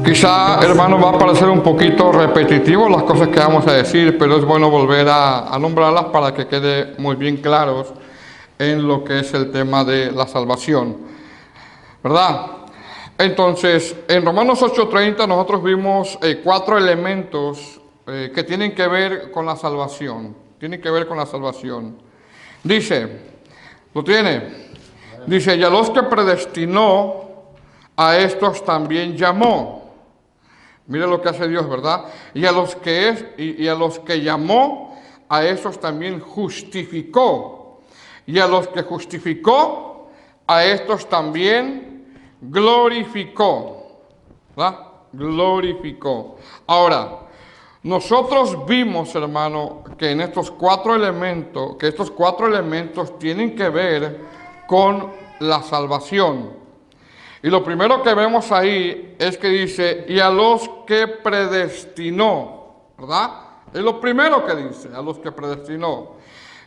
Quizá, hermano, va a parecer un poquito repetitivo las cosas que vamos a decir, pero es bueno volver a nombrarlas para que quede muy bien claros en lo que es el tema de la salvación, ¿verdad? Entonces, en Romanos 8:30 nosotros vimos 4 elementos que tienen que ver con la salvación. Tienen que ver con la salvación. Dice, ¿lo tiene? Dice, y a los que predestinó, a estos también llamó. Mire lo que hace Dios, ¿verdad? Y a los que llamó, a esos también justificó. Y a los que justificó, a estos también glorificó. ¿Verdad? Glorificó. Ahora, nosotros vimos, hermano, que en estos 4 elementos, que estos 4 elementos tienen que ver con la salvación. Y lo primero que vemos ahí es que dice, y a los que predestinó, ¿verdad? Es lo primero que dice, a los que predestinó.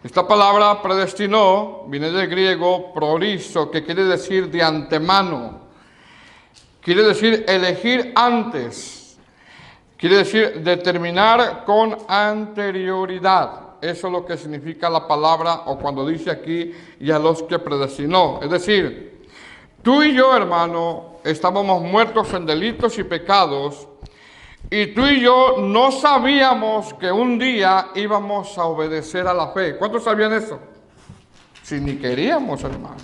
Esta palabra predestinó viene del griego prorizo, que quiere decir de antemano. Quiere decir elegir antes. Quiere decir determinar con anterioridad. Eso es lo que significa la palabra, o cuando dice aquí, y a los que predestinó. Es decir, tú y yo, hermano, estábamos muertos en delitos y pecados, y tú y yo no sabíamos que un día íbamos a obedecer a la fe. ¿Cuántos sabían eso? Si ni queríamos, hermano,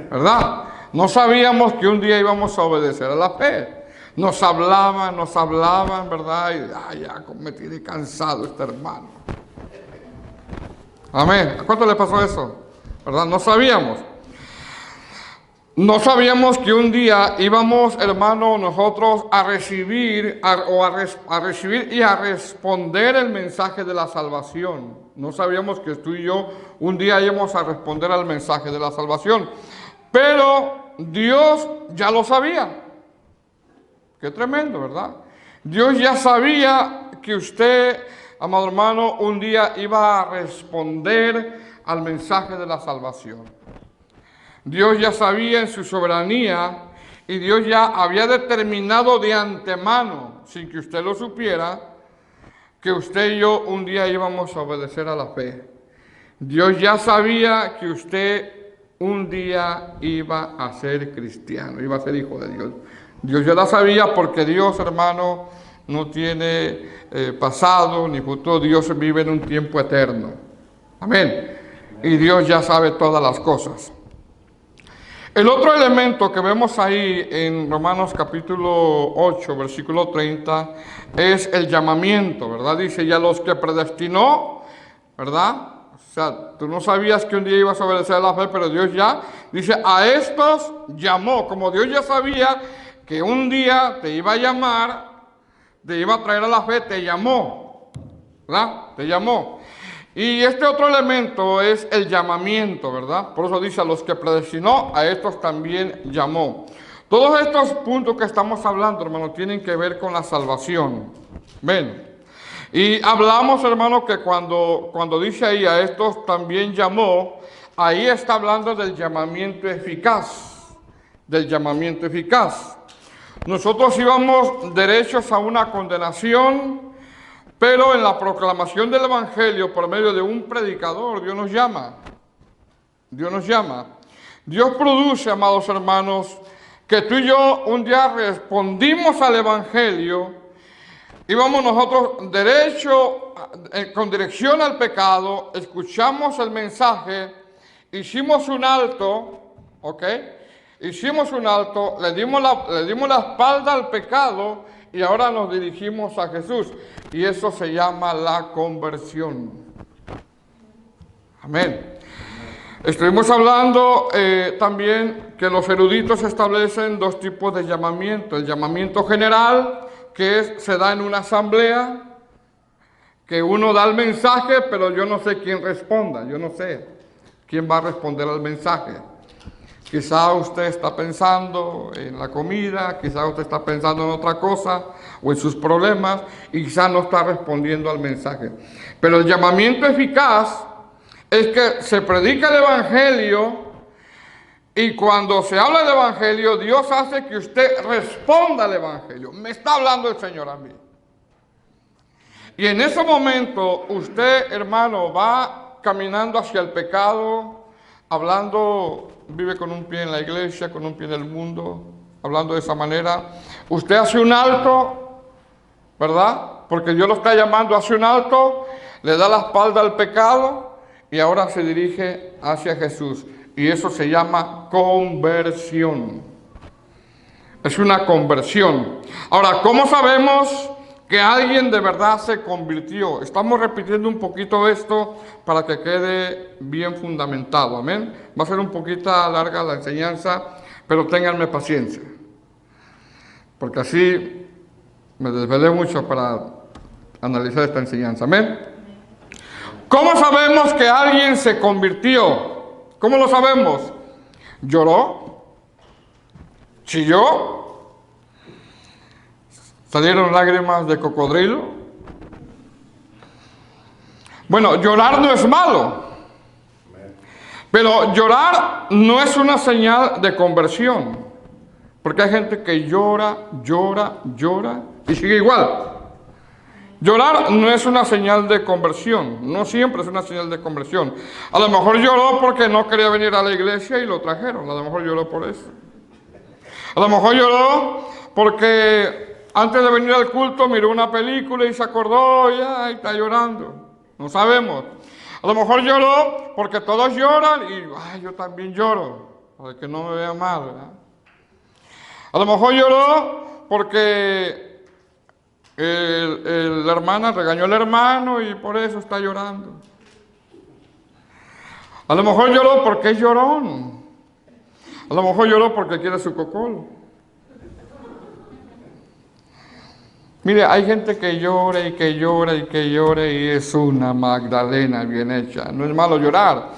¿verdad? No sabíamos que un día íbamos a obedecer a la fe. Nos hablaban, ¿verdad? Y ya me tiene cansado este hermano. Amén. ¿A cuánto le pasó eso? ¿Verdad? No sabíamos. No sabíamos que un día íbamos, hermano, nosotros a recibir y a responder el mensaje de la salvación. No sabíamos que tú y yo un día íbamos a responder al mensaje de la salvación. Pero Dios ya lo sabía. Qué tremendo, ¿verdad? Dios ya sabía que usted, amado hermano, un día iba a responder al mensaje de la salvación. Dios ya sabía en su soberanía y Dios ya había determinado de antemano, sin que usted lo supiera, que usted y yo un día íbamos a obedecer a la fe. Dios ya sabía que usted un día iba a ser cristiano, iba a ser hijo de Dios. Dios ya la sabía porque Dios, hermano, no tiene pasado ni futuro. Dios vive en un tiempo eterno. Amén. Y Dios ya sabe todas las cosas. El otro elemento que vemos ahí en Romanos capítulo 8, versículo 30, es el llamamiento, ¿verdad? Dice, y a los que predestinó, ¿verdad? O sea, tú no sabías que un día ibas a obedecer a la fe, pero Dios ya, dice, a estos llamó. Como Dios ya sabía que un día te iba a llamar, te iba a traer a la fe, te llamó, ¿verdad? Te llamó. Y este otro elemento es el llamamiento, ¿verdad? Por eso dice, a los que predestinó, a estos también llamó. Todos estos puntos que estamos hablando, hermano, tienen que ver con la salvación. ¿Ven? Y hablamos, hermano, que cuando dice ahí, a estos también llamó, ahí está hablando del llamamiento eficaz. Del llamamiento eficaz. Nosotros íbamos derechos a una condenación, pero en la proclamación del Evangelio, por medio de un predicador, Dios nos llama. Dios nos llama. Dios produce, amados hermanos, que tú y yo un día respondimos al Evangelio, íbamos nosotros derecho, con dirección al pecado, escuchamos el mensaje, hicimos un alto, ¿ok? Hicimos un alto, le dimos la espalda al pecado, y ahora nos dirigimos a Jesús. Y eso se llama la conversión. Amén. Estuvimos hablando también que los eruditos establecen 2 tipos de llamamiento. El llamamiento general, que se da en una asamblea, que uno da el mensaje, pero yo no sé quién responda. Yo no sé quién va a responder al mensaje. Quizá usted está pensando en la comida, quizá usted está pensando en otra cosa o en sus problemas y quizá no está respondiendo al mensaje. Pero el llamamiento eficaz es que se predica el Evangelio Y cuando se habla del Evangelio, Dios hace que usted responda al Evangelio. Me está hablando el Señor a mí. Y en ese momento usted, hermano, va caminando hacia el pecado, hablando, vive con un pie en la iglesia, con un pie en el mundo, hablando de esa manera. Usted hace un alto, ¿verdad? Porque Dios lo está llamando, hace un alto, le da la espalda al pecado y ahora se dirige hacia Jesús. Y eso se llama conversión. Es una conversión. Ahora, ¿cómo sabemos que alguien de verdad se convirtió? Estamos repitiendo un poquito esto para que quede bien fundamentado. Amén. Va a ser un poquito larga la enseñanza, pero ténganme paciencia. Porque así me desvelé mucho para analizar esta enseñanza. Amén. ¿Cómo sabemos que alguien se convirtió? ¿Cómo lo sabemos? ¿Lloró? ¿Chilló? ¿Salieron lágrimas de cocodrilo? Bueno, llorar no es malo, pero llorar no es una señal de conversión, porque hay gente que llora y sigue igual. Llorar no es una señal de conversión, no siempre es una señal de conversión. A lo mejor lloró porque no quería venir a la iglesia y lo trajeron, a lo mejor lloró por eso. A lo mejor lloró porque antes de venir al culto miró una película y se acordó y ay, está llorando. No sabemos. A lo mejor lloró porque todos lloran y ay, yo también lloro, para que no me vea mal, ¿verdad? A lo mejor lloró porque la hermana regañó al hermano y por eso está llorando. A lo mejor lloró porque es llorón. A lo mejor lloró porque quiere su cocolo. Mire, hay gente que llora y que llora y que llora y es una Magdalena bien hecha. No es malo llorar,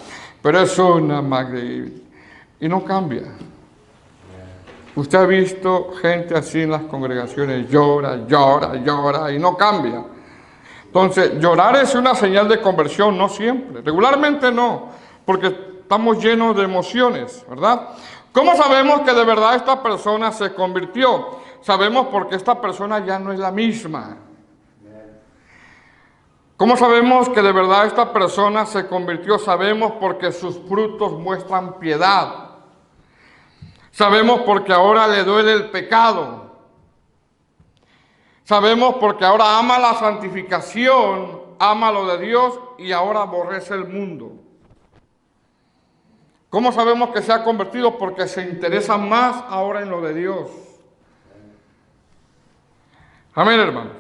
pero es una Magdalena y no cambia. Usted ha visto gente así en las congregaciones, llora y no cambia. Entonces, llorar es una señal de conversión, no siempre. Regularmente no, porque estamos llenos de emociones, ¿verdad? ¿Cómo sabemos que de verdad esta persona se convirtió? Sabemos porque esta persona ya no es la misma. ¿Cómo sabemos que de verdad esta persona se convirtió? Sabemos porque sus frutos muestran piedad. Sabemos porque ahora le duele el pecado. Sabemos porque ahora ama la santificación, ama lo de Dios y ahora aborrece el mundo. ¿Cómo sabemos que se ha convertido? Porque se interesa más ahora en lo de Dios. Amén, hermano.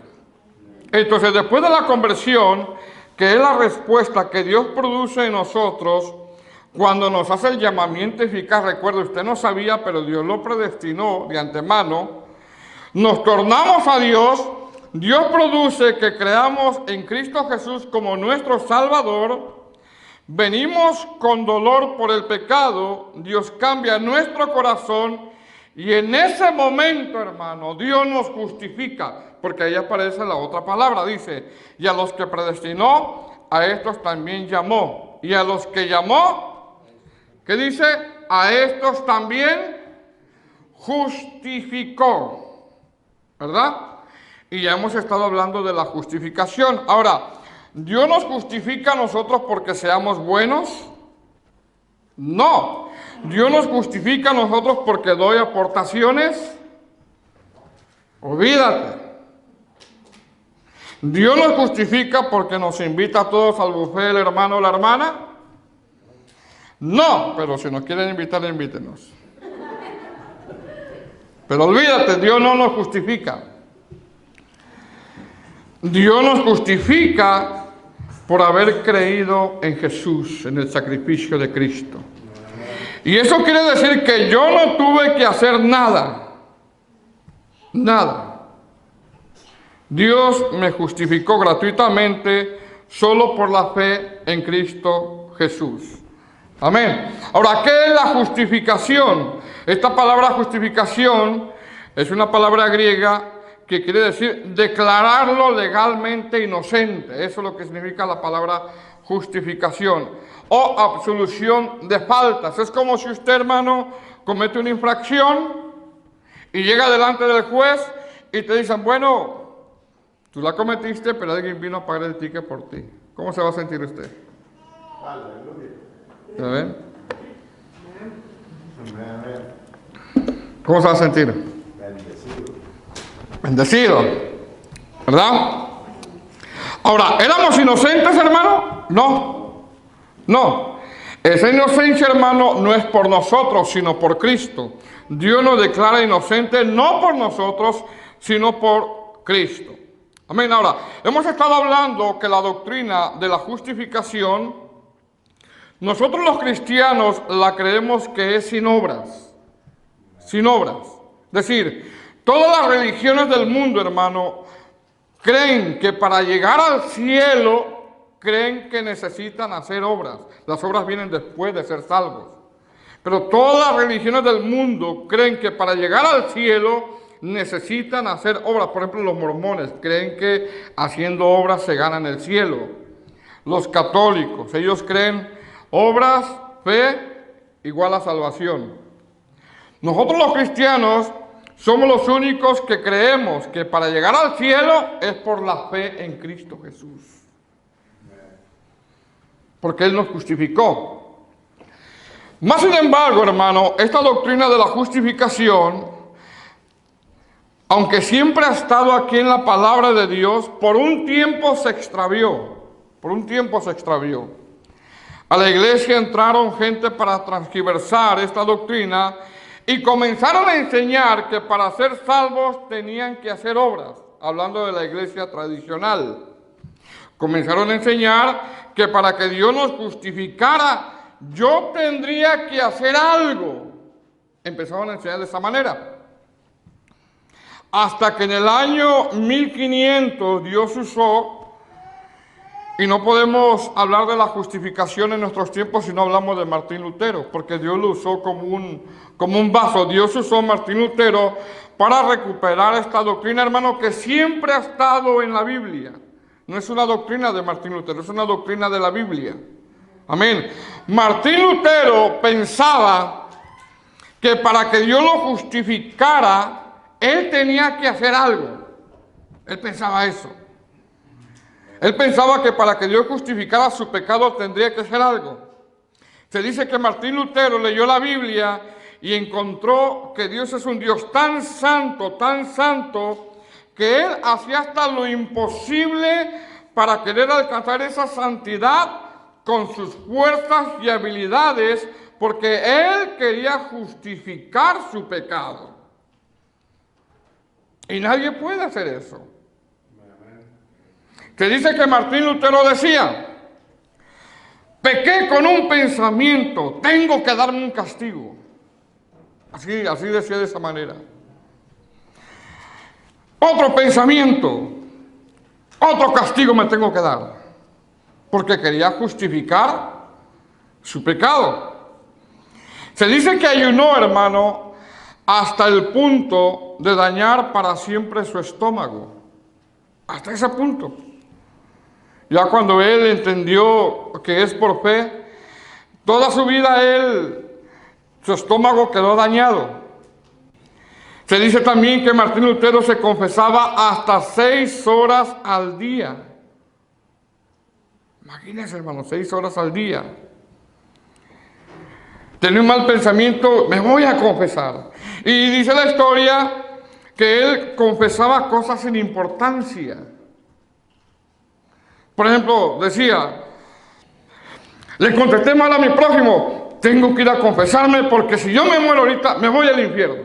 Entonces, después de la conversión, que es la respuesta que Dios produce en nosotros, cuando nos hace el llamamiento eficaz, recuerde, usted no sabía, pero Dios lo predestinó de antemano, nos tornamos a Dios, Dios produce que creamos en Cristo Jesús como nuestro Salvador, venimos con dolor por el pecado, Dios cambia nuestro corazón y en ese momento, hermano, Dios nos justifica, porque ahí aparece la otra palabra, dice, y a los que predestinó, a estos también llamó, y a los que llamó, ¿qué dice? A estos también justificó, ¿verdad? Y ya hemos estado hablando de la justificación. Ahora, ¿Dios nos justifica a nosotros porque seamos buenos? No. ¿Dios nos justifica a nosotros porque doy aportaciones? Olvídate. ¿Dios nos justifica porque nos invita a todos al buffet el hermano o la hermana? No, pero si nos quieren invitar, invítenos. Pero olvídate, Dios no nos justifica. Dios nos justifica por haber creído en Jesús, en el sacrificio de Cristo. Y eso quiere decir que yo no tuve que hacer nada. Nada. Dios me justificó gratuitamente solo por la fe en Cristo Jesús. Amén. Ahora, ¿qué es la justificación? Esta palabra justificación es una palabra griega que quiere decir declararlo legalmente inocente. Eso es lo que significa la palabra justificación o absolución de faltas. Es como si usted, hermano, comete una infracción y llega delante del juez y te dicen, bueno, tú la cometiste, pero alguien vino a pagar el ticket por ti. ¿Cómo se va a sentir usted? ¿Ya ven? ¿Cómo se va a sentir? Bendecido. ¿Verdad? Ahora, ¿éramos inocentes, hermano? No. Esa inocencia, hermano, no es por nosotros, sino por Cristo. Dios nos declara inocentes no por nosotros, sino por Cristo. Amén. Ahora, hemos estado hablando que la doctrina de la justificación, nosotros los cristianos la creemos que es sin obras. Sin obras. Es decir, todas las religiones del mundo, hermano, creen que para llegar al cielo, creen que necesitan hacer obras. Las obras vienen después de ser salvos. Pero todas las religiones del mundo creen que para llegar al cielo necesitan hacer obras. Por ejemplo, los mormones creen que haciendo obras se ganan el cielo. Los católicos, ellos creen obras, fe, igual a salvación. Nosotros los cristianos somos los únicos que creemos que para llegar al cielo es por la fe en Cristo Jesús. Porque Él nos justificó. Más sin embargo, hermano, esta doctrina de la justificación, aunque siempre ha estado aquí en la palabra de Dios, por un tiempo se extravió. A la iglesia entraron gente para transgiversar esta doctrina y comenzaron a enseñar que para ser salvos tenían que hacer obras, hablando de la iglesia tradicional. Comenzaron a enseñar que para que Dios nos justificara, yo tendría que hacer algo. Empezaron a enseñar de esa manera. Hasta que en el año 1500 Dios usó, y no podemos hablar de la justificación en nuestros tiempos si no hablamos de Martín Lutero, porque Dios lo usó como un vaso. Dios usó a Martín Lutero para recuperar esta doctrina, hermano, que siempre ha estado en la Biblia. No es una doctrina de Martín Lutero, es una doctrina de la Biblia. Amén. Martín Lutero pensaba que para que Dios lo justificara, él tenía que hacer algo. Él pensaba eso. Él pensaba que para que Dios justificara su pecado tendría que hacer algo. Se dice que Martín Lutero leyó la Biblia y encontró que Dios es un Dios tan santo, que él hacía hasta lo imposible para querer alcanzar esa santidad con sus fuerzas y habilidades, porque él quería justificar su pecado. Y nadie puede hacer eso. Se dice que Martín Lutero decía, pequé con un pensamiento, tengo que darme un castigo. Así decía de esa manera. Otro pensamiento, otro castigo me tengo que dar, porque quería justificar su pecado. Se dice que ayunó, hermano, hasta el punto de dañar para siempre su estómago. Hasta ese punto. Ya cuando él entendió que es por fe, toda su vida su estómago quedó dañado. Se dice también que Martín Lutero se confesaba hasta 6 horas al día. Imagínense, hermano, 6 horas al día. Tenía un mal pensamiento, me voy a confesar. Y dice la historia que él confesaba cosas sin importancia. Por ejemplo, decía, le contesté mal a mi prójimo, tengo que ir a confesarme porque si yo me muero ahorita, me voy al infierno.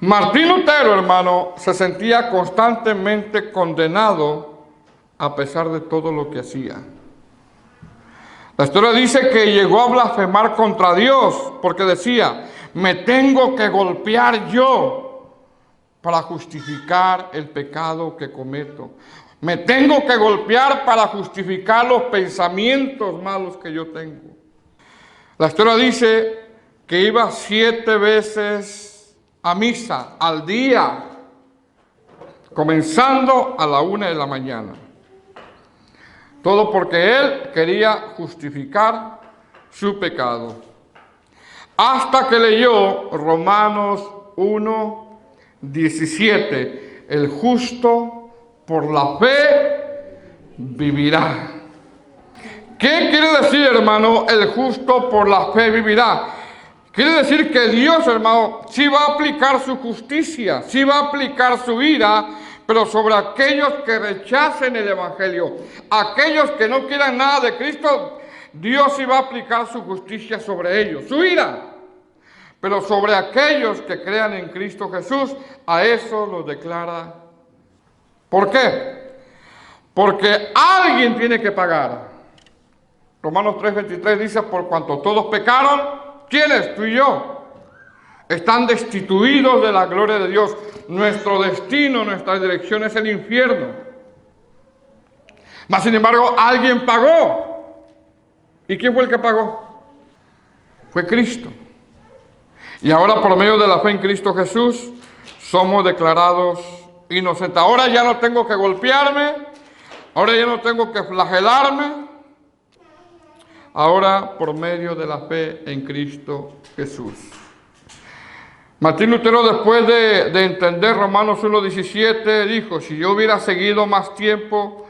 Martín Lutero, hermano, se sentía constantemente condenado a pesar de todo lo que hacía. La historia dice que llegó a blasfemar contra Dios porque decía, me tengo que golpear yo para justificar el pecado que cometo. Me tengo que golpear para justificar los pensamientos malos que yo tengo. La historia dice que iba 7 veces a misa al día, comenzando a la 1 de la mañana. Todo porque él quería justificar su pecado. Hasta que leyó Romanos 1:17, el justo por la fe vivirá. ¿Qué quiere decir, hermano, el justo por la fe vivirá? Quiere decir que Dios, hermano, sí va a aplicar su justicia, sí va a aplicar su ira, pero sobre aquellos que rechacen el Evangelio, aquellos que no quieran nada de Cristo, Dios sí va a aplicar su justicia sobre ellos, su ira. Pero sobre aquellos que crean en Cristo Jesús, a eso los declara. ¿Por qué? Porque alguien tiene que pagar. Romanos 3:23 dice, por cuanto todos pecaron, ¿quiénes? Tú y yo. Están destituidos de la gloria de Dios. Nuestro destino, nuestra dirección es el infierno. Mas, sin embargo, alguien pagó. ¿Y quién fue el que pagó? Fue Cristo. Y ahora, por medio de la fe en Cristo Jesús, somos declarados inocentes. Ahora ya no tengo que golpearme. Ahora ya no tengo que flagelarme. Ahora, por medio de la fe en Cristo Jesús. Martín Lutero, después de entender Romanos 1:17, dijo, si yo hubiera seguido más tiempo,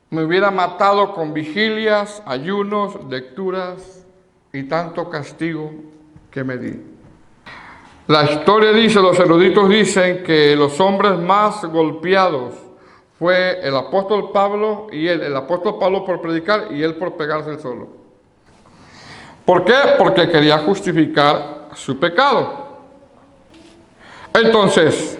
me hubiera matado con vigilias, ayunos, lecturas y tanto castigo que me di. La historia dice, los eruditos dicen que los hombres más golpeados fue el apóstol Pablo y el apóstol Pablo por predicar y él por pegarse el solo. ¿Por qué? Porque quería justificar su pecado. Entonces,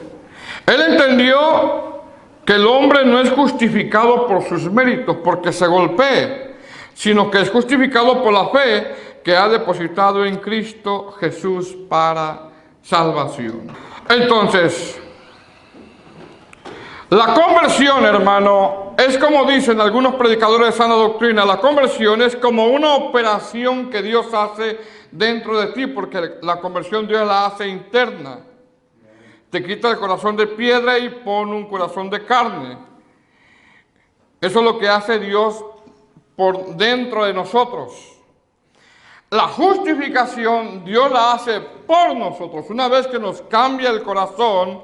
él entendió que el hombre no es justificado por sus méritos, porque se golpee, sino que es justificado por la fe que ha depositado en Cristo Jesús para salvación. Entonces, la conversión, hermano, es como dicen algunos predicadores de sana doctrina, la conversión es como una operación que Dios hace dentro de ti, porque la conversión Dios la hace interna. Te quita el corazón de piedra y pone un corazón de carne. Eso es lo que hace Dios por dentro de nosotros. La justificación Dios la hace por nosotros. Una vez que nos cambia el corazón,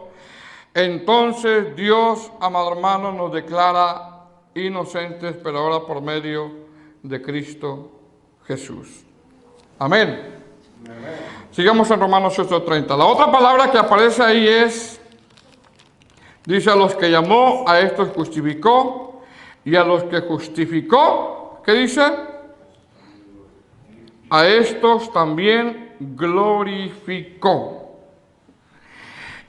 entonces Dios, amado hermano, nos declara inocentes, pero ahora por medio de Cristo Jesús. Amén. Sigamos en Romanos 8:30. La otra palabra que aparece ahí es, dice, a los que llamó, a estos justificó, y a los que justificó, ¿qué dice? A estos también glorificó.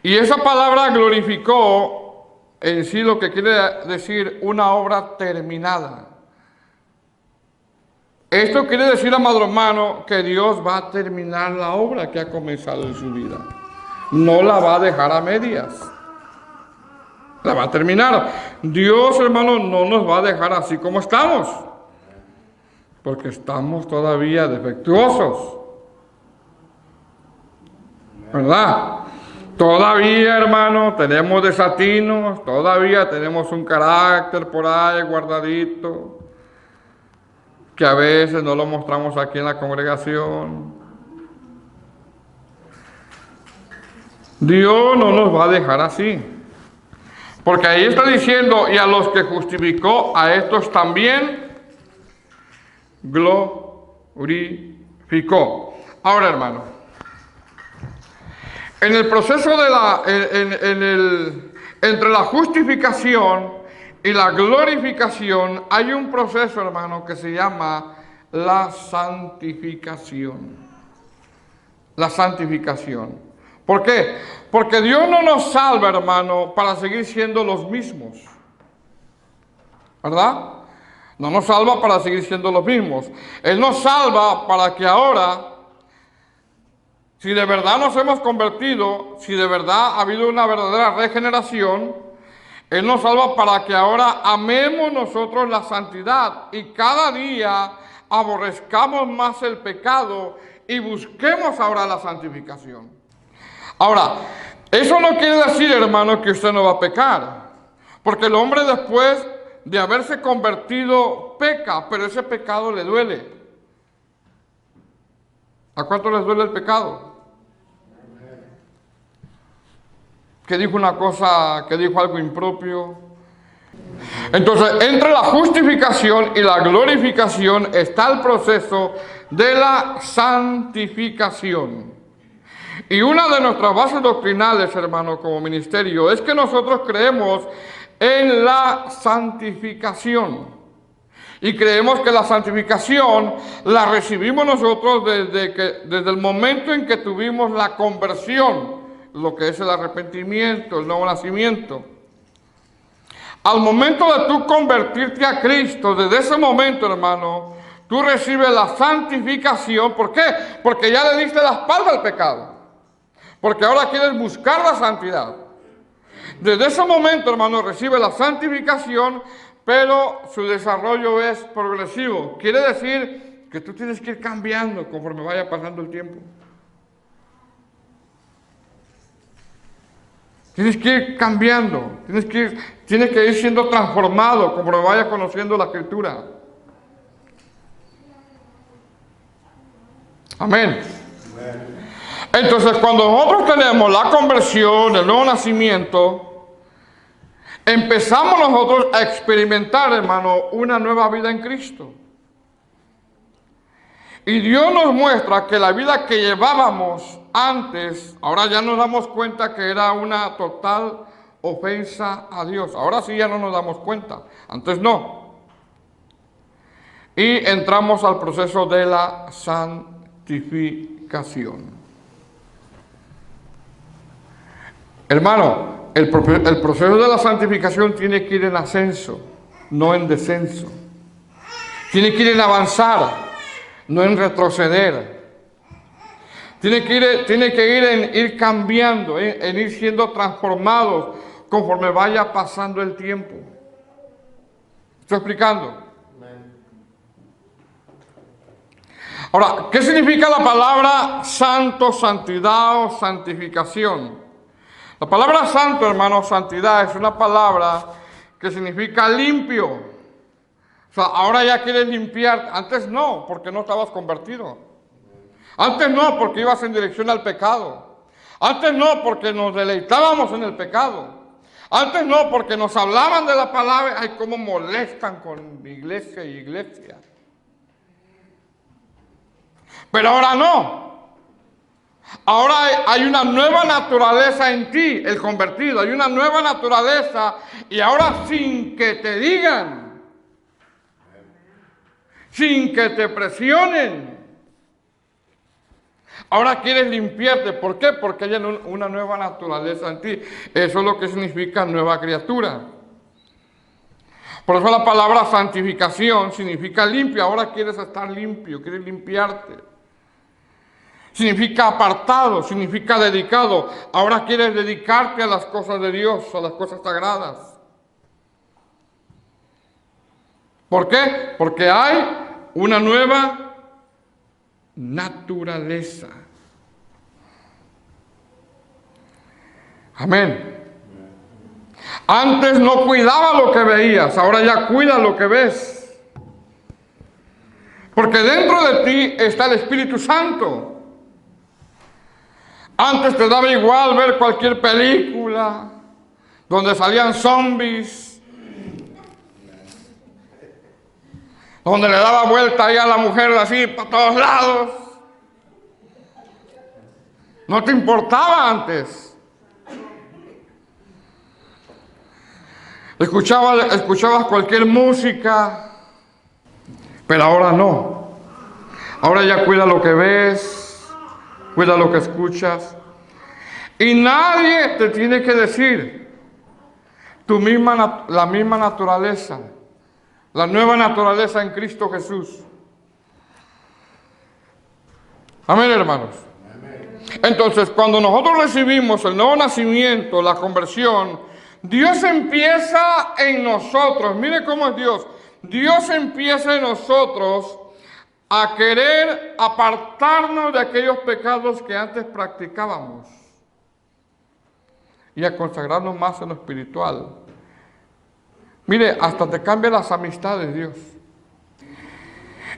Y esa palabra glorificó en sí lo que quiere decir una obra terminada. Esto quiere decir, amado hermano, que Dios va a terminar la obra que ha comenzado en su vida. No la va a dejar a medias. La va a terminar. Dios, hermano, no nos va a dejar así como estamos. Porque estamos todavía defectuosos. ¿Verdad? Todavía, hermano, tenemos desatinos. Todavía tenemos un carácter por ahí guardadito, que a veces no lo mostramos aquí en la congregación. Dios no nos va a dejar así. Porque ahí está diciendo, y a los que justificó, a estos también glorificó. Ahora, hermano, en el proceso de entre la justificación y la glorificación hay un proceso, hermano, que se llama la santificación. La santificación. ¿Por qué? Porque Dios no nos salva, hermano, para seguir siendo los mismos. ¿Verdad? No nos salva para seguir siendo los mismos. Él nos salva para que ahora, si de verdad nos hemos convertido, si de verdad ha habido una verdadera regeneración, Él nos salva para que ahora amemos nosotros la santidad y cada día aborrezcamos más el pecado y busquemos ahora la santificación. Ahora, eso no quiere decir, hermano, que usted no va a pecar, porque el hombre después de haberse convertido peca, pero ese pecado le duele. ¿A cuánto les duele el pecado? Que dijo una cosa, que dijo algo impropio. Entonces, entre la justificación y la glorificación está el proceso de la santificación. Y una de nuestras bases doctrinales, hermano, como ministerio, es que nosotros creemos en la santificación. Y creemos que la santificación la recibimos nosotros desde el momento en que tuvimos la conversión, lo que es el arrepentimiento, el nuevo nacimiento. Al momento de tú convertirte a Cristo, desde ese momento, hermano, tú recibes la santificación. ¿Por qué? Porque ya le diste la espalda al pecado. Porque ahora quieres buscar la santidad. Desde ese momento, hermano, recibe la santificación, pero su desarrollo es progresivo. Quiere decir que tú tienes que ir cambiando conforme vaya pasando el tiempo. Tienes que ir cambiando, tienes que ir siendo transformado conforme vayas conociendo la Escritura. Amén. Entonces, cuando nosotros tenemos la conversión, el nuevo nacimiento, empezamos nosotros a experimentar, hermano, una nueva vida en Cristo. Y Dios nos muestra que la vida que llevábamos antes, ahora ya nos damos cuenta que era una total ofensa a Dios. Ahora sí ya no nos damos cuenta, antes no. Y entramos al proceso de la santificación. Hermano, el proceso de la santificación tiene que ir en ascenso, no en descenso. Tiene que ir en avanzar, no en retroceder. Tiene que ir en ir cambiando, en ir siendo transformados conforme vaya pasando el tiempo. ¿Estoy explicando? Ahora, ¿qué significa la palabra santo, santidad o santificación? La palabra santo, hermano, santidad, es una palabra que significa limpio. O sea, ahora ya quieres limpiar. Antes no, porque no estabas convertido. Antes no, porque ibas en dirección al pecado. Antes no, porque nos deleitábamos en el pecado. Antes no, porque nos hablaban de la palabra. Ay, cómo molestan con iglesia y iglesia. Pero ahora no. Ahora hay una nueva naturaleza en ti, el convertido. Hay una nueva naturaleza y ahora sin que te digan, sin que te presionen, ahora quieres limpiarte. ¿Por qué? Porque hay una nueva naturaleza en ti. Eso es lo que significa nueva criatura. Por eso la palabra santificación significa limpio. Ahora quieres estar limpio, quieres limpiarte. Significa apartado, significa dedicado. Ahora quieres dedicarte a las cosas de Dios, a las cosas sagradas. ¿Por qué? Porque hay una nueva naturaleza. Amén. Antes no cuidaba lo que veías, ahora ya cuida lo que ves. Porque dentro de ti está el Espíritu Santo. Antes te daba igual ver cualquier película donde salían zombies, donde le daba vuelta ahí a la mujer así para todos lados. No te importaba antes. Escuchabas cualquier música, pero ahora no. Ahora ya cuida lo que ves. Cuida lo que escuchas. Y nadie te tiene que decir la misma naturaleza, la nueva naturaleza en Cristo Jesús. Amén, hermanos. Amén. Entonces, cuando nosotros recibimos el nuevo nacimiento, la conversión, Dios empieza en nosotros. Mire cómo es Dios. Dios empieza en nosotros a querer apartarnos de aquellos pecados que antes practicábamos y a consagrarnos más en lo espiritual. Mire, hasta te cambia las amistades, Dios.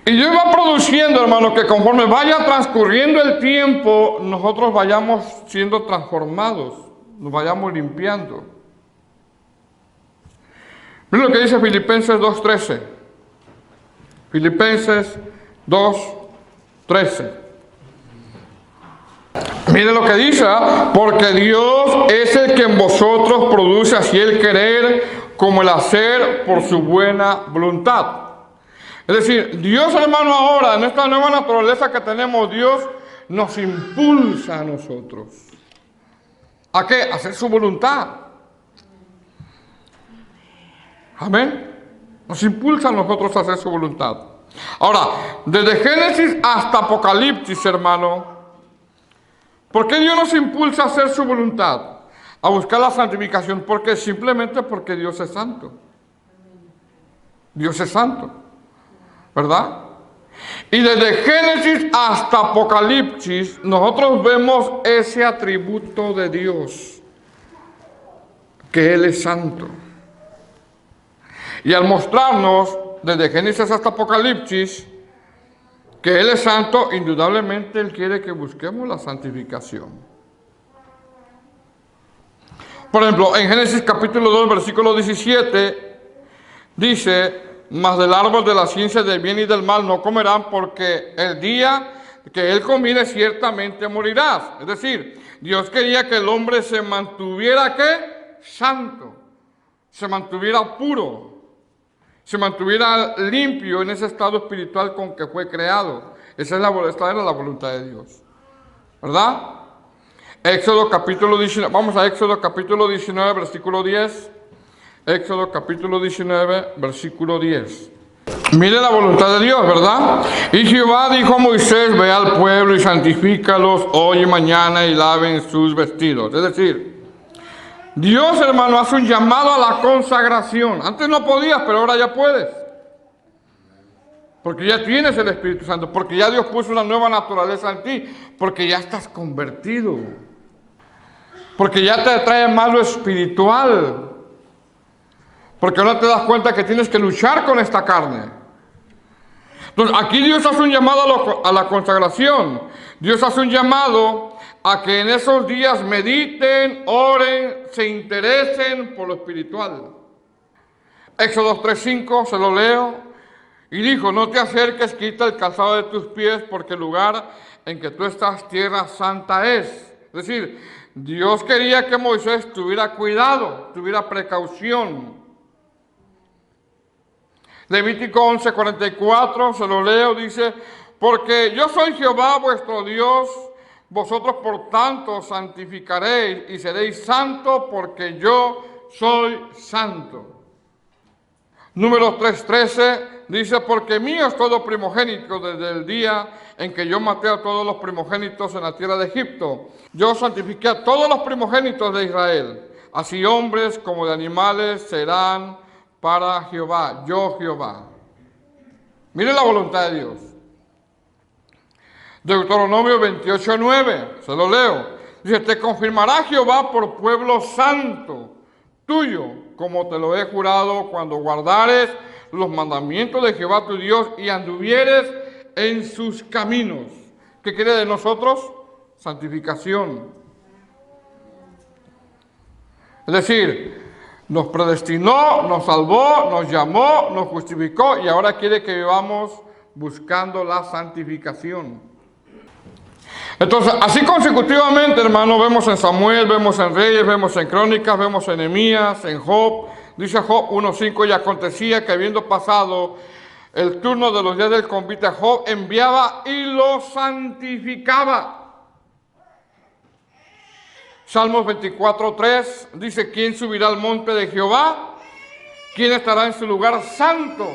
Y Dios va produciendo, hermano, que conforme vaya transcurriendo el tiempo, nosotros vayamos siendo transformados, nos vayamos limpiando. Mire lo que dice Filipenses 2:13. Filipenses 2:13. Mire lo que dice, porque Dios es el que en vosotros produce así el querer como el hacer por su buena voluntad. Es decir, Dios, hermano, ahora en esta nueva naturaleza que tenemos, Dios nos impulsa a nosotros. ¿A qué? A hacer su voluntad. Amén. Nos impulsa a nosotros a hacer su voluntad. Ahora, desde Génesis hasta Apocalipsis, hermano, ¿por qué Dios nos impulsa a hacer su voluntad? A buscar la santificación. Simplemente porque Dios es santo. Dios es santo. ¿Verdad? Y desde Génesis hasta Apocalipsis, nosotros vemos ese atributo de Dios, que Él es santo. Y al mostrarnos, desde Génesis hasta Apocalipsis, que Él es santo, indudablemente Él quiere que busquemos la santificación. Por ejemplo, en Génesis capítulo 2, versículo 17, dice: mas del árbol de la ciencia del bien y del mal no comerán, porque el día que él comiere ciertamente morirás. Es decir, Dios quería que el hombre se mantuviera, ¿qué? Santo, se mantuviera puro, se mantuviera limpio en ese estado espiritual con que fue creado. Esta era la voluntad de Dios, ¿verdad? Éxodo capítulo 19, vamos a Éxodo capítulo 19, versículo 10. Éxodo capítulo 19, versículo 10. Mire la voluntad de Dios, ¿verdad? Y Jehová dijo a Moisés: ve al pueblo y santifícalos hoy y mañana y laven sus vestidos. Es decir, Dios, hermano, hace un llamado a la consagración. Antes no podías, pero ahora ya puedes. Porque ya tienes el Espíritu Santo, porque ya Dios puso una nueva naturaleza en ti, porque ya estás convertido, porque ya te trae más lo espiritual. Porque ahora te das cuenta que tienes que luchar con esta carne. Entonces, aquí Dios hace un llamado a la consagración. Dios hace un llamado a que en esos días mediten, oren, se interesen por lo espiritual. Éxodo 3:5, se lo leo. Y dijo: no te acerques, quita el calzado de tus pies, porque el lugar en que tú estás, tierra santa es. Es decir, Dios quería que Moisés tuviera cuidado, tuviera precaución. Levítico 11:44, se lo leo, dice: porque yo soy Jehová vuestro Dios, vosotros por tanto santificaréis y seréis santos, porque yo soy santo. Números 3:13 dice: porque mío es todo primogénito desde el día en que yo maté a todos los primogénitos en la tierra de Egipto. Yo santifiqué a todos los primogénitos de Israel, así hombres como de animales serán para Jehová, yo Jehová. Mire la voluntad de Dios. Deuteronomio 28:9, se lo leo. Dice: te confirmará Jehová por pueblo santo tuyo, como te lo he jurado, cuando guardares los mandamientos de Jehová tu Dios y anduvieres en sus caminos. ¿Qué quiere de nosotros? Santificación. Es decir, nos predestinó, nos salvó, nos llamó, nos justificó y ahora quiere que vivamos buscando la santificación. Entonces, así consecutivamente, hermano, vemos en Samuel, vemos en Reyes, vemos en Crónicas, vemos en Nehemías, en Job. Dice Job 1:5: y acontecía que habiendo pasado el turno de los días del convite, Job enviaba y lo santificaba. Salmos 24:3 dice: ¿quién subirá al monte de Jehová? ¿Quién estará en su lugar santo?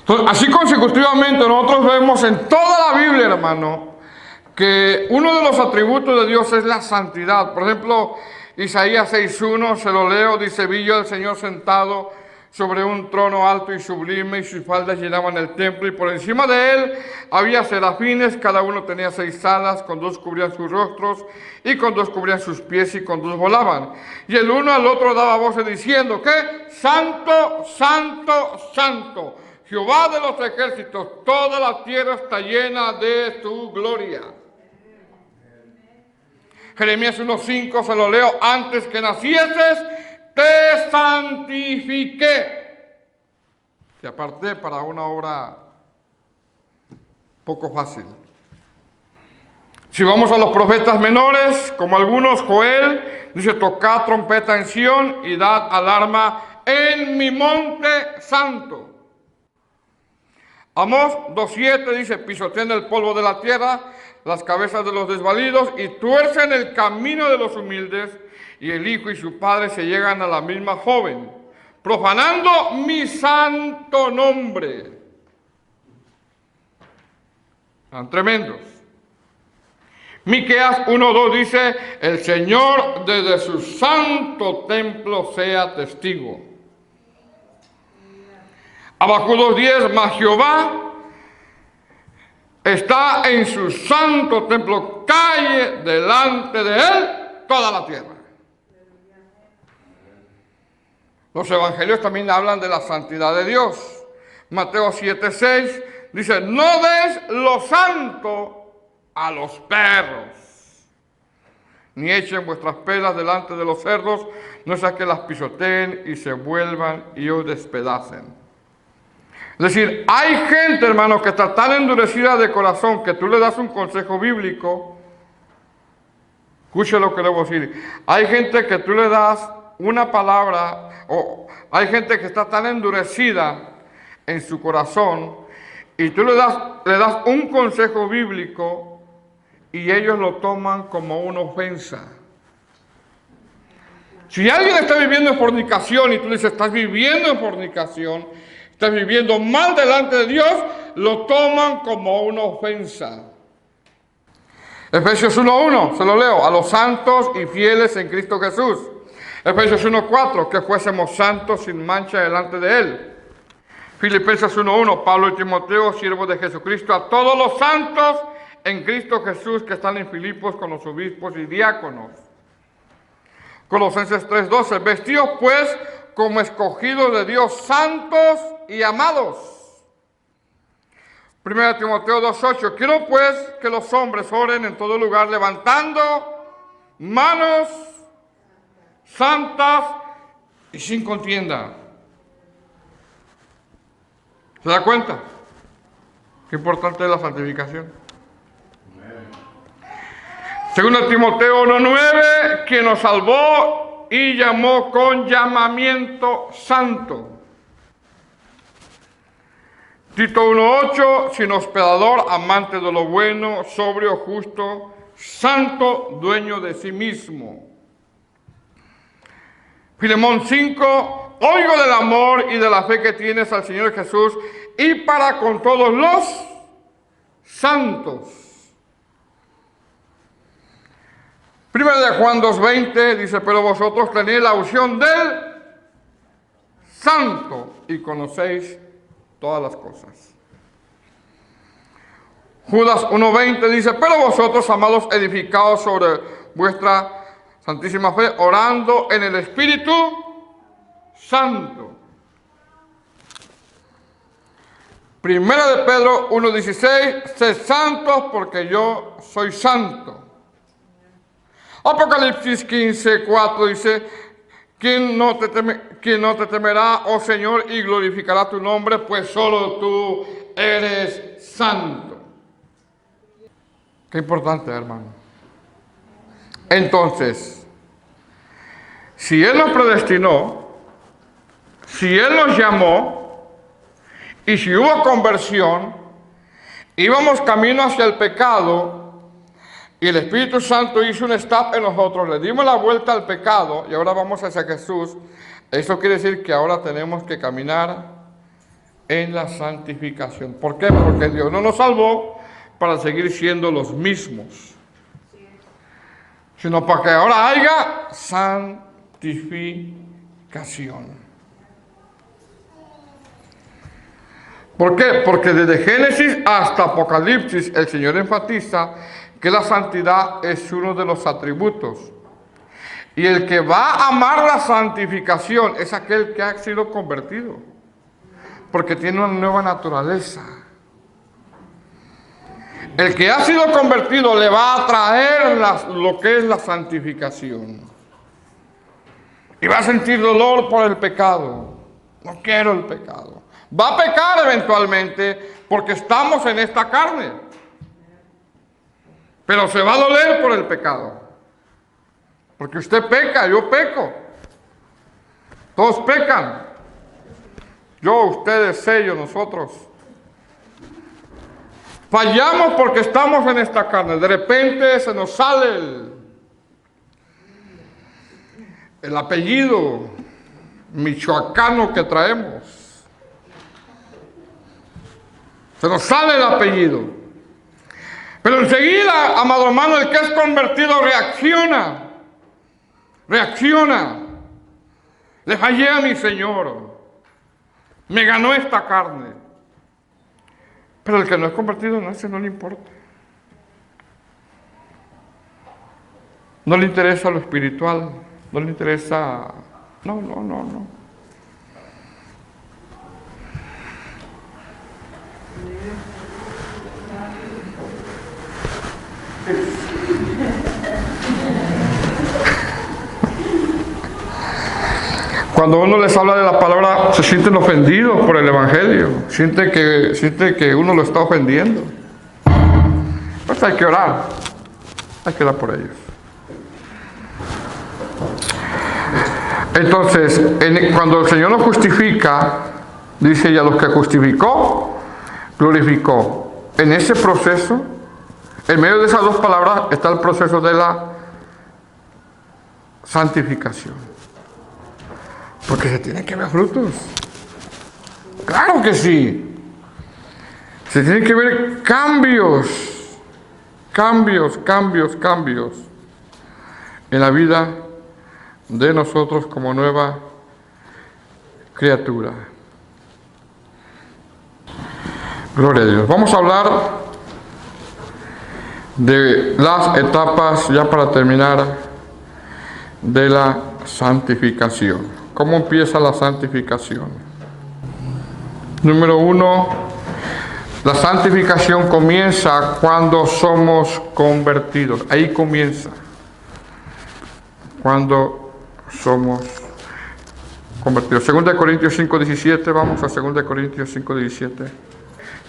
Entonces, así consecutivamente nosotros vemos en toda la Biblia, hermano, que uno de los atributos de Dios es la santidad. Por ejemplo, Isaías 6:1, se lo leo, dice: vi yo al Señor sentado sobre un trono alto y sublime, y sus faldas llenaban el templo, y por encima de él había serafines, cada uno tenía 6 alas, con 2 cubrían sus rostros, y con 2 cubrían sus pies, y con 2 volaban. Y el uno al otro daba voces diciendo, ¿qué? Santo, santo, santo, Jehová de los ejércitos, toda la tierra está llena de tu gloria. Jeremías 1:5 se lo leo, antes que nacieses, te santifiqué. Te aparté para una obra poco fácil. Si vamos a los profetas menores, como algunos, Joel, dice, tocad trompeta en Sión y dad alarma en mi monte santo. Amós 2:7 dice, pisotean el polvo de la tierra, las cabezas de los desvalidos, y tuercen el camino de los humildes, y el hijo y su padre se llegan a la misma joven, profanando mi santo nombre. Están tremendos. Miqueas 1:2 dice, el Señor desde su santo templo sea testigo. Habacuc 2:10, mas Jehová está en su santo templo, calle delante de él toda la tierra. Los evangelios también hablan de la santidad de Dios. Mateo 7:6 dice, no des lo santo a los perros, ni echen vuestras pelas delante de los cerdos, no sea que las pisoteen y se vuelvan y os despedacen. Es decir, hay gente, hermano, que está tan endurecida de corazón que tú le das un consejo bíblico. Escuche lo que le voy a decir. Hay gente que tú le das una palabra, o hay gente que está tan endurecida en su corazón, y tú le das un consejo bíblico y ellos lo toman como una ofensa. Si alguien está viviendo en fornicación y tú le dices, estás viviendo en fornicación, estás viviendo mal delante de Dios, lo toman como una ofensa. Efesios 1:1, se lo leo, a los santos y fieles en Cristo Jesús. Efesios 1:4, que fuésemos santos sin mancha delante de Él. Filipenses 1:1, Pablo y Timoteo, siervos de Jesucristo, a todos los santos en Cristo Jesús que están en Filipos con los obispos y diáconos. Colosenses 3:12, vestidos pues como escogidos de Dios, santos y amados. 1 Timoteo 2:8, quiero pues que los hombres oren en todo lugar levantando manos santas y sin contienda. ¿Se da cuenta? Qué importante es la santificación. 2 Timoteo 1:9, quien nos salvó y llamó con llamamiento santo. Tito 1:8, sin hospedador, amante de lo bueno, sobrio, justo, santo, dueño de sí mismo. Filemón 5, oigo del amor y de la fe que tienes al Señor Jesús y para con todos los santos. 1 de Juan 2:20 dice, pero vosotros tenéis la unción del santo y conocéis todas las cosas. Judas 1:20 dice, pero vosotros, amados, edificados sobre vuestra santísima fe, orando en el Espíritu Santo. 1 de Pedro 1:16, sed santos porque yo soy santo. Apocalipsis 15:4 dice, ¿quién no te temerá, oh Señor, y glorificará tu nombre? Pues solo tú eres santo. Qué importante, hermano. Entonces, si Él nos predestinó, si Él nos llamó, y si hubo conversión, íbamos camino hacia el pecado, y el Espíritu Santo hizo un stop en nosotros, le dimos la vuelta al pecado y ahora vamos hacia Jesús. Eso quiere decir que ahora tenemos que caminar en la santificación. ¿Por qué? Porque Dios no nos salvó para seguir siendo los mismos, sino para que ahora haya santificación. ¿Por qué? Porque desde Génesis hasta Apocalipsis el Señor enfatiza que la santidad es uno de los atributos. Y el que va a amar la santificación es aquel que ha sido convertido, porque tiene una nueva naturaleza. El que ha sido convertido le va a traer lo que es la santificación. Y va a sentir dolor por el pecado. No quiero el pecado. Va a pecar eventualmente porque estamos en esta carne. Pero se va a doler por el pecado. Porque usted peca, yo peco. Todos pecan. Yo, ustedes, ellos, nosotros. Fallamos porque estamos en esta carne. De repente se nos sale el apellido michoacano que traemos. Se nos sale el apellido. Pero enseguida, amado hermano, el que es convertido reacciona. Reacciona. Le fallé a mi Señor. Me ganó esta carne. Pero el que no es convertido, no, ese no le importa. No le interesa lo espiritual. No le interesa... No. Cuando uno les habla de la palabra, se sienten ofendidos por el Evangelio. Siente que uno lo está ofendiendo. Pues hay que orar. Hay que orar por ellos. Entonces, cuando el Señor nos justifica, dice, y a los que justificó, glorificó. En ese proceso, en medio de esas dos palabras, está el proceso de la santificación. Porque se tienen que ver frutos. Claro que sí. Se tienen que ver cambios en la vida de nosotros como nueva criatura. Gloria a Dios. Vamos a hablar de las etapas, ya para terminar, de la santificación. ¿Cómo empieza la santificación? Número 1, la santificación comienza cuando somos convertidos. Ahí comienza. Cuando somos convertidos. 2 Corintios 5:17, vamos a 2 Corintios 5:17.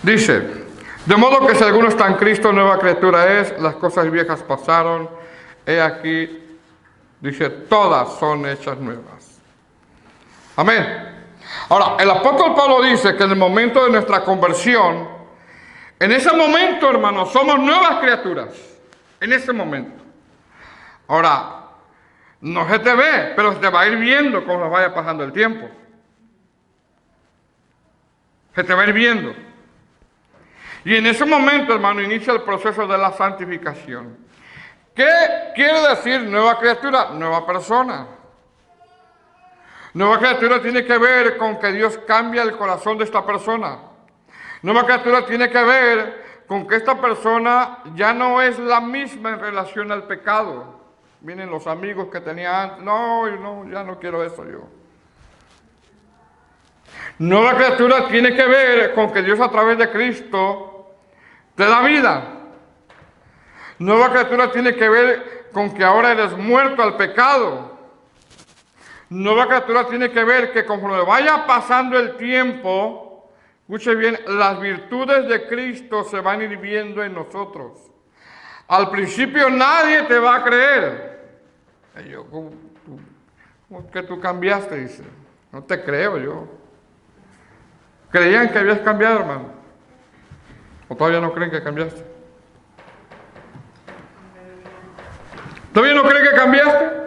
Dice, de modo que si alguno está en Cristo, nueva criatura es, las cosas viejas pasaron, he aquí, dice, todas son hechas nuevas. Amén. Ahora, el apóstol Pablo dice que en el momento de nuestra conversión, en ese momento, hermanos, somos nuevas criaturas. En ese momento. Ahora, no se te ve, pero se te va a ir viendo cómo vaya pasando el tiempo. Se te va a ir viendo. Y en ese momento, hermano, inicia el proceso de la santificación. ¿Qué quiere decir nueva criatura? Nueva persona. Nueva criatura tiene que ver con que Dios cambia el corazón de esta persona. Nueva criatura tiene que ver con que esta persona ya no es la misma en relación al pecado. Vienen los amigos que tenía antes. No, ya no quiero eso yo. Nueva criatura tiene que ver con que Dios a través de Cristo te da vida. Nueva criatura tiene que ver con que ahora eres muerto al pecado. Nueva criatura tiene que ver que conforme vaya pasando el tiempo, escuche bien, las virtudes de Cristo se van a ir viendo en nosotros. Al principio nadie te va a creer. ¿Cómo que tú cambiaste? Dice. No te creo yo. ¿Creían que habías cambiado, hermano? ¿O todavía no creen que cambiaste? ¿Todavía no creen que cambiaste?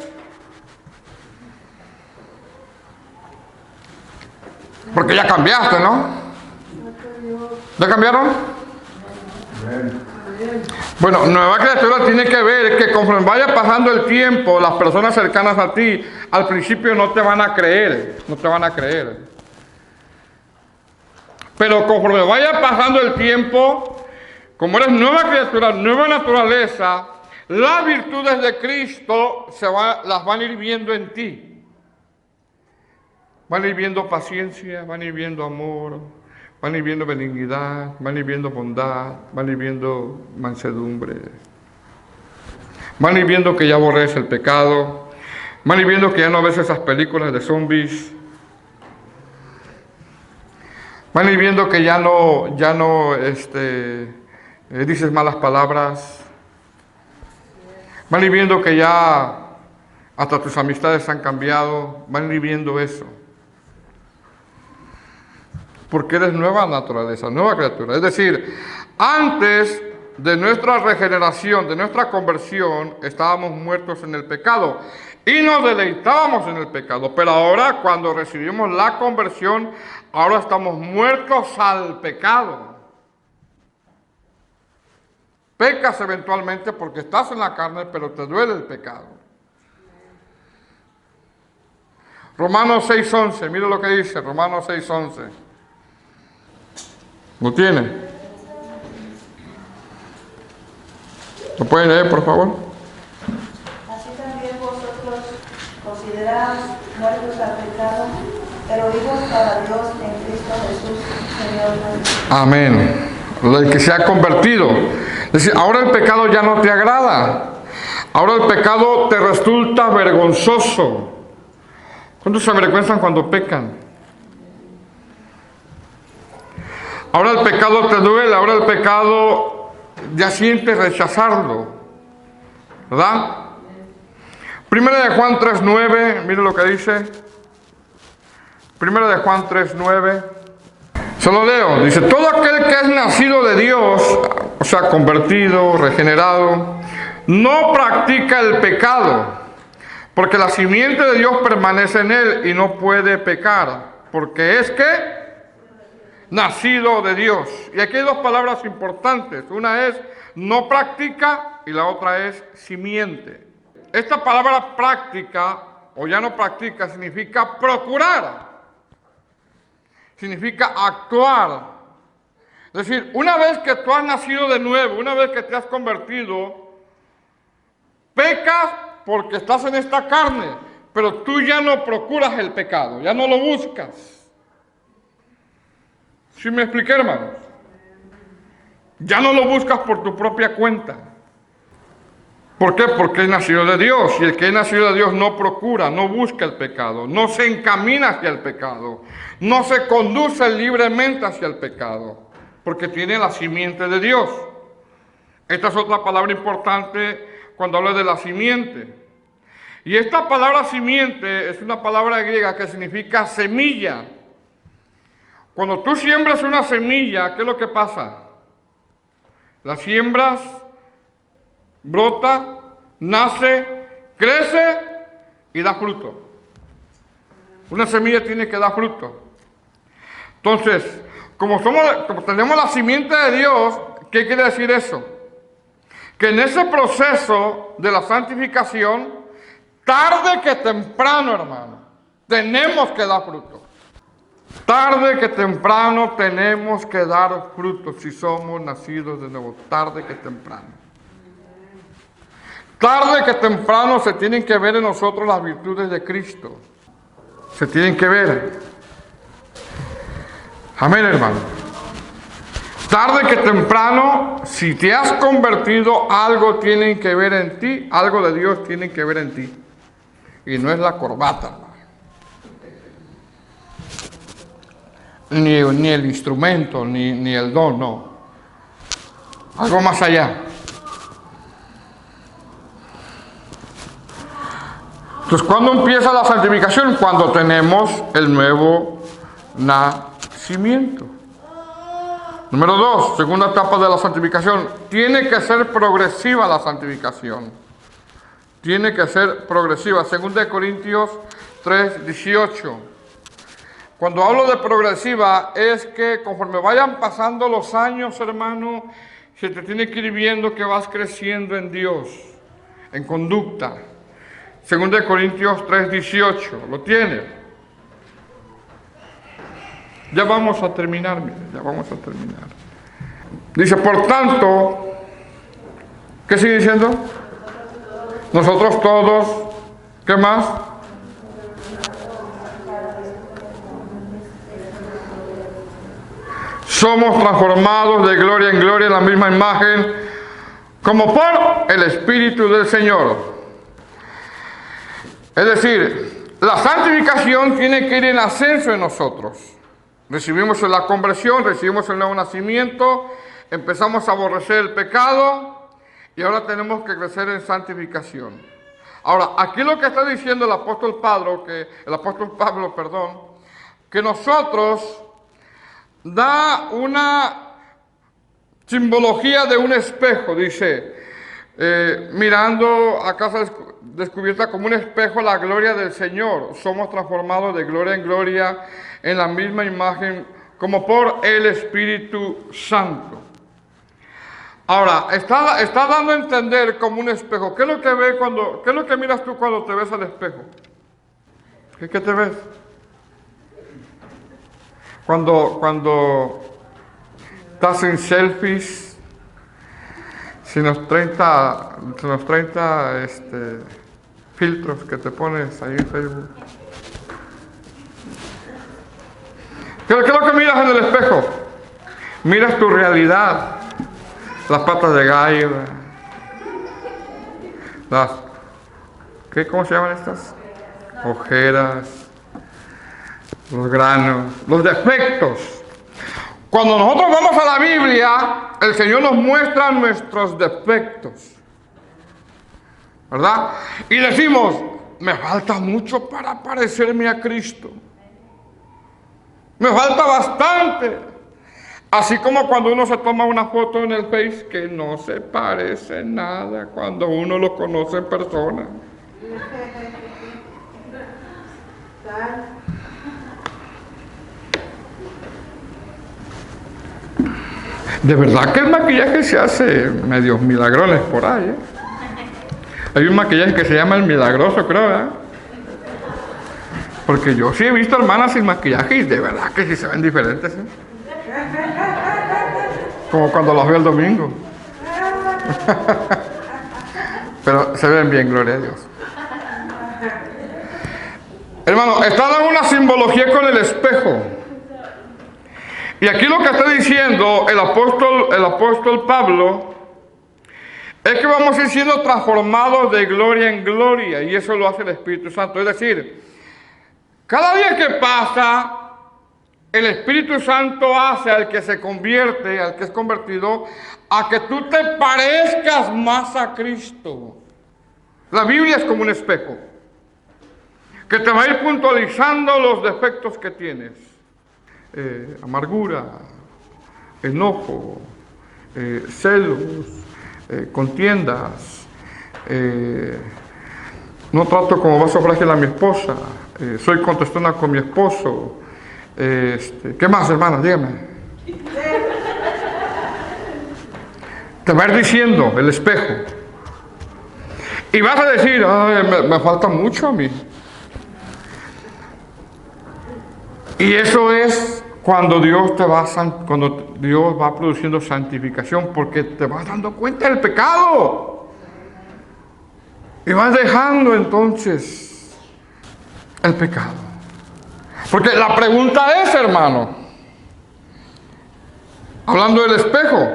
Porque ya cambiaste, ¿no? ¿Ya cambiaron? Bueno, nueva criatura tiene que ver que conforme vaya pasando el tiempo, las personas cercanas a ti, al principio no te van a creer, no te van a creer. Pero conforme vaya pasando el tiempo, como eres nueva criatura, nueva naturaleza, las virtudes de Cristo las van a ir viendo en ti. Van a ir viendo paciencia, van a ir viendo amor, van a ir viendo benignidad, van a ir viendo bondad, van a ir viendo mansedumbre. Van a ir viendo que ya aborrece el pecado, van a ir viendo que ya no ves esas películas de zombies. Van a ir viendo que ya no dices malas palabras. Van a ir viendo que ya hasta tus amistades han cambiado. Van a ir viendo eso. Porque eres nueva naturaleza, nueva criatura. Es decir, antes de nuestra regeneración, de nuestra conversión, estábamos muertos en el pecado. Y nos deleitábamos en el pecado. Pero ahora, cuando recibimos la conversión, ahora estamos muertos al pecado. Pecas eventualmente porque estás en la carne, pero te duele el pecado. Romanos 6:11, mire lo que dice, Romanos 6:11. ¿Lo tiene? ¿Lo pueden leer, por favor? Así también vosotros considerados muertos al pecado, pero vivos para Dios en Cristo Jesús, Señor nuestro. Amén. El que se ha convertido. Es decir, ahora el pecado ya no te agrada. Ahora el pecado te resulta vergonzoso. ¿Cuántos se avergüenzan cuando pecan? Ahora el pecado te duele, ahora el pecado ya sientes rechazarlo. ¿Verdad? Primera de Juan 3:9, mire lo que dice. Primera de Juan 3:9. Se lo leo. Dice, todo aquel que es nacido de Dios, o sea, convertido, regenerado, no practica el pecado, porque la simiente de Dios permanece en él y no puede pecar, porque es que nacido de Dios. Y aquí hay dos palabras importantes. Una es no practica y la otra es simiente. Esta palabra práctica o ya no practica significa procurar. Significa actuar. Es decir, una vez que tú has nacido de nuevo, una vez que te has convertido, pecas porque estás en esta carne, pero tú ya no procuras el pecado, ya no lo buscas. ¿Sí me expliqué, hermanos? Ya no lo buscas por tu propia cuenta. ¿Por qué? Porque es nacido de Dios, y el que es nacido de Dios no procura, no busca el pecado, no se encamina hacia el pecado, no se conduce libremente hacia el pecado, porque tiene la simiente de Dios. Esta es otra palabra importante cuando habla de la simiente. Y esta palabra simiente es una palabra griega que significa semilla. Cuando tú siembras una semilla, ¿qué es lo que pasa? La siembras, brota, nace, crece y da fruto. Una semilla tiene que dar fruto. Entonces, como tenemos la simiente de Dios, ¿qué quiere decir eso? Que en ese proceso de la santificación, tarde que temprano, hermano, tenemos que dar fruto. Tarde que temprano tenemos que dar fruto si somos nacidos de nuevo. Tarde que temprano. Tarde que temprano se tienen que ver en nosotros las virtudes de Cristo. Se tienen que ver. Amén, hermano. Tarde que temprano, si te has convertido, algo tienen que ver en ti, algo de Dios tienen que ver en ti. Y no es la corbata, hermano. Ni el instrumento, ni el don, no. Algo más allá. Entonces, ¿cuándo empieza la santificación? Cuando tenemos el nuevo nacimiento. Número 2, segunda etapa de la santificación. Tiene que ser progresiva la santificación. Tiene que ser progresiva. Segunda de Corintios 3:18. Cuando hablo de progresiva es que conforme vayan pasando los años, hermano, se te tiene que ir viendo que vas creciendo en Dios, en conducta. Segunda de Corintios 3:18, ¿lo tiene? Ya vamos a terminar, mire, ya vamos a terminar. Dice, por tanto, ¿qué sigue diciendo? Nosotros todos, ¿qué más? Somos transformados de gloria en gloria en la misma imagen, como por el Espíritu del Señor. Es decir, la santificación tiene que ir en ascenso en nosotros. Recibimos la conversión, recibimos el nuevo nacimiento, empezamos a aborrecer el pecado y ahora tenemos que crecer en santificación. Ahora, aquí lo que está diciendo el apóstol Pablo, que nosotros da una simbología de un espejo, dice, mirando a casa descubierta como un espejo la gloria del Señor. Somos transformados de gloria en gloria en la misma imagen como por el Espíritu Santo. Ahora, está dando a entender como un espejo. ¿Qué es lo que miras tú cuando te ves al espejo? ¿Qué te ves? Cuando estás en selfies, sin los 30 filtros que te pones ahí en Facebook. ¿Qué es lo que miras en el espejo? Miras tu realidad, las patas de gallo, ¿cómo se llaman estas? Ojeras, los granos, los defectos. Cuando nosotros vamos a la Biblia, el Señor nos muestra nuestros defectos, ¿verdad? Y decimos, me falta mucho para parecerme a Cristo. Me falta bastante. Así como cuando uno se toma una foto en el Face que no se parece nada cuando uno lo conoce en persona. De verdad que el maquillaje se hace medios milagrones por ahí, ¿eh? Hay un maquillaje que se llama el milagroso, creo, ¿eh? Porque yo sí he visto hermanas sin maquillaje y de verdad que sí se ven diferentes, ¿eh? Como cuando las veo el domingo. Pero se ven bien, gloria a Dios. Hermano, está dando una simbología con el espejo. Y aquí lo que está diciendo el apóstol Pablo es que vamos a ir siendo transformados de gloria en gloria, y eso lo hace el Espíritu Santo. Es decir, cada día que pasa, el Espíritu Santo hace al que se convierte, al que es convertido, a que tú te parezcas más a Cristo. La Biblia es como un espejo que te va a ir puntualizando los defectos que tienes. Amargura, enojo, celos, contiendas, no trato como vaso frágil a mi esposa, soy contestona con mi esposo. ¿Qué más, hermana? Dígame. Te va a ir diciendo el espejo. Y vas a decir, ay, me falta mucho a mí. Y eso es cuando Dios va produciendo santificación, porque te vas dando cuenta del pecado. Y vas dejando entonces el pecado. Porque la pregunta es, hermano, hablando del espejo,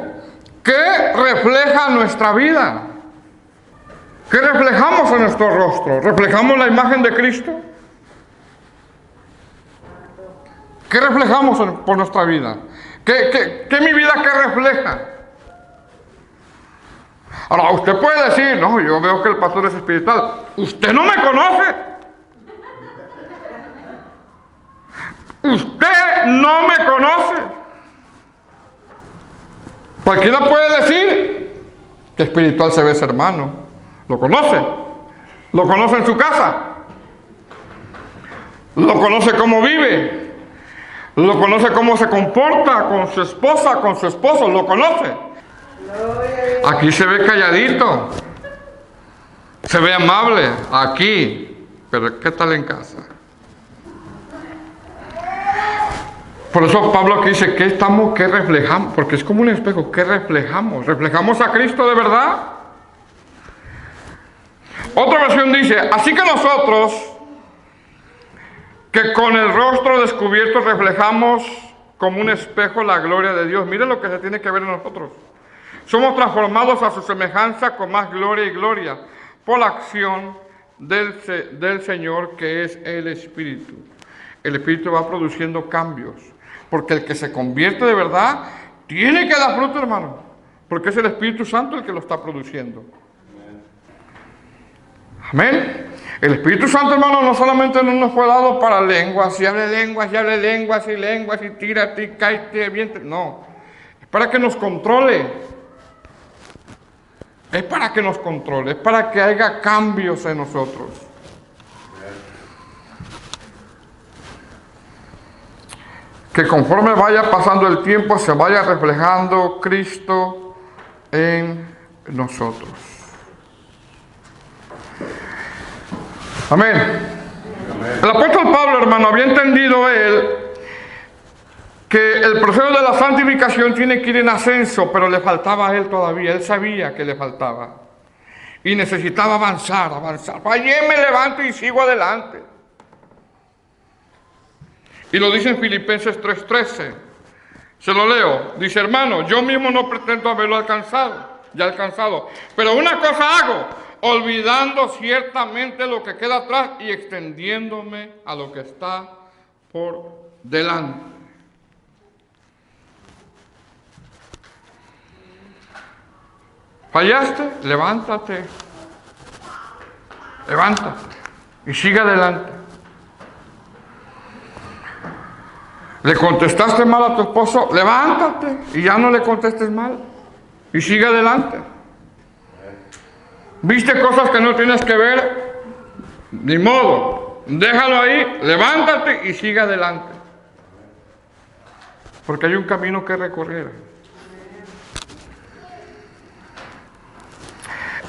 ¿qué refleja nuestra vida? ¿Qué reflejamos en nuestro rostro? ¿Reflejamos la imagen de Cristo? ¿Qué reflejamos por nuestra vida? ¿Qué mi vida qué refleja? Ahora, usted puede decir, no, yo veo que el pastor es espiritual. Usted no me conoce. Usted no me conoce. Cualquiera puede decir que espiritual se ve ese hermano. Lo conoce. Lo conoce en su casa. Lo conoce cómo vive. Lo conoce cómo se comporta con su esposa, con su esposo. Lo conoce. Aquí se ve calladito. Se ve amable. Aquí. Pero ¿qué tal en casa? Por eso Pablo aquí dice, ¿qué reflejamos? Porque es como un espejo, ¿qué reflejamos? ¿Reflejamos a Cristo de verdad? Otra versión dice, así que nosotros, que con el rostro descubierto reflejamos como un espejo la gloria de Dios. Miren lo que se tiene que ver en nosotros. Somos transformados a su semejanza con más gloria y gloria por la acción del Señor, que es el Espíritu. El Espíritu va produciendo cambios, porque el que se convierte de verdad tiene que dar fruto, hermano, porque es el Espíritu Santo el que lo está produciendo. Amén. El Espíritu Santo, hermano, no solamente no nos fue dado para lenguas, y hable lenguas, y hable lenguas, y tírate, y cáete, viente. No, es para que nos controle. Es para que nos controle, es para que haya cambios en nosotros. Que conforme vaya pasando el tiempo se vaya reflejando Cristo en nosotros. Amén. El apóstol Pablo, hermano, había entendido él que el proceso de la santificación tiene que ir en ascenso, pero le faltaba a él todavía. Él sabía que le faltaba y necesitaba avanzar. Ayer me levanto y sigo adelante. Y lo dice en Filipenses 3:13. Se lo leo. Dice, hermano, yo mismo no pretendo haberlo alcanzado. Pero una cosa hago, olvidando ciertamente lo que queda atrás y extendiéndome a lo que está por delante. ¿Fallaste? Levántate. Levántate y sigue adelante. ¿Le contestaste mal a tu esposo? Levántate y ya no le contestes mal. Y sigue adelante. ¿Viste cosas que no tienes que ver? Ni modo. Déjalo ahí, levántate y sigue adelante. Porque hay un camino que recorrer.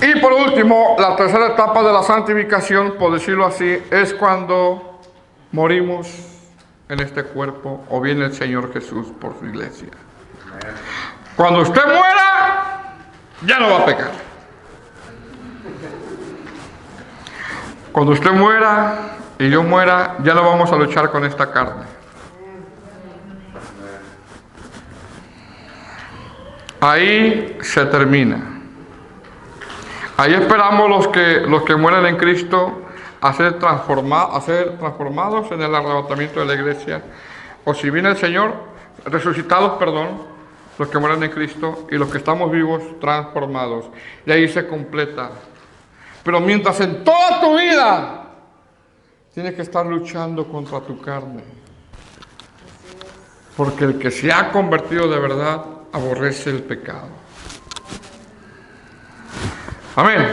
Y por último, la tercera etapa de la santificación, por decirlo así, es cuando morimos en este cuerpo o viene el Señor Jesús por su iglesia. Cuando usted muera, ya no va a pecar. Cuando usted muera y yo muera, ya no vamos a luchar con esta carne. Ahí se termina. Ahí esperamos los que mueren en Cristo a ser transformados en el arrebatamiento de la iglesia. O si viene el Señor, resucitados, los que mueren en Cristo, y los que estamos vivos, transformados. Y ahí se completa. Pero mientras en toda tu vida tienes que estar luchando contra tu carne. Porque el que se ha convertido de verdad aborrece el pecado. Amén.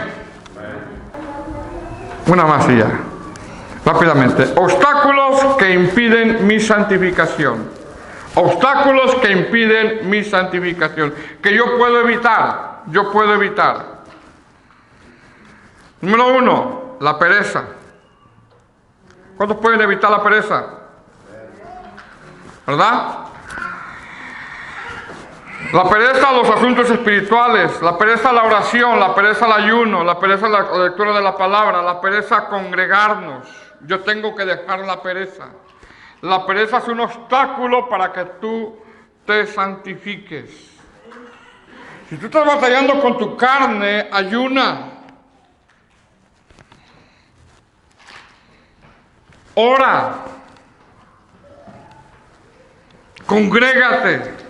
Una más y ya. Rápidamente. Obstáculos que impiden mi santificación. Obstáculos que impiden mi santificación. Que yo puedo evitar. Número 1, la pereza. ¿Cuántos pueden evitar la pereza? ¿Verdad? La pereza a los asuntos espirituales, la pereza a la oración, la pereza al ayuno, la pereza a la lectura de la palabra, la pereza a congregarnos. Yo tengo que dejar la pereza. La pereza es un obstáculo para que tú te santifiques. Si tú estás batallando con tu carne, ayuna. Ora. Congrégate.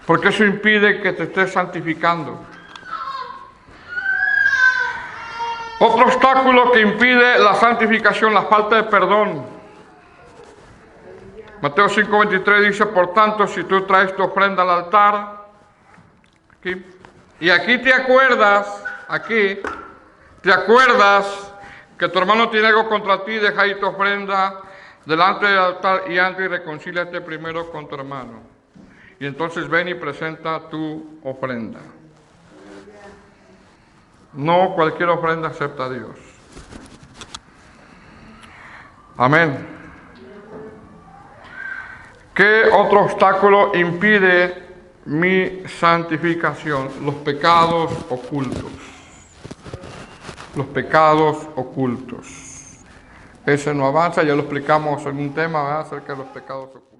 Porque eso impide que te estés santificando. Otro obstáculo que impide la santificación, la falta de perdón. Mateo 5:23 dice, por tanto, si tú traes tu ofrenda al altar, y aquí te acuerdas que tu hermano tiene algo contra ti, deja ahí tu ofrenda delante del altar y antes y reconcíliate primero con tu hermano. Y entonces ven y presenta tu ofrenda. No cualquier ofrenda acepta a Dios. Amén. ¿Qué otro obstáculo impide mi santificación? Los pecados ocultos. Los pecados ocultos. Ese no avanza, ya lo explicamos en un tema, ¿verdad?, acerca de los pecados ocultos.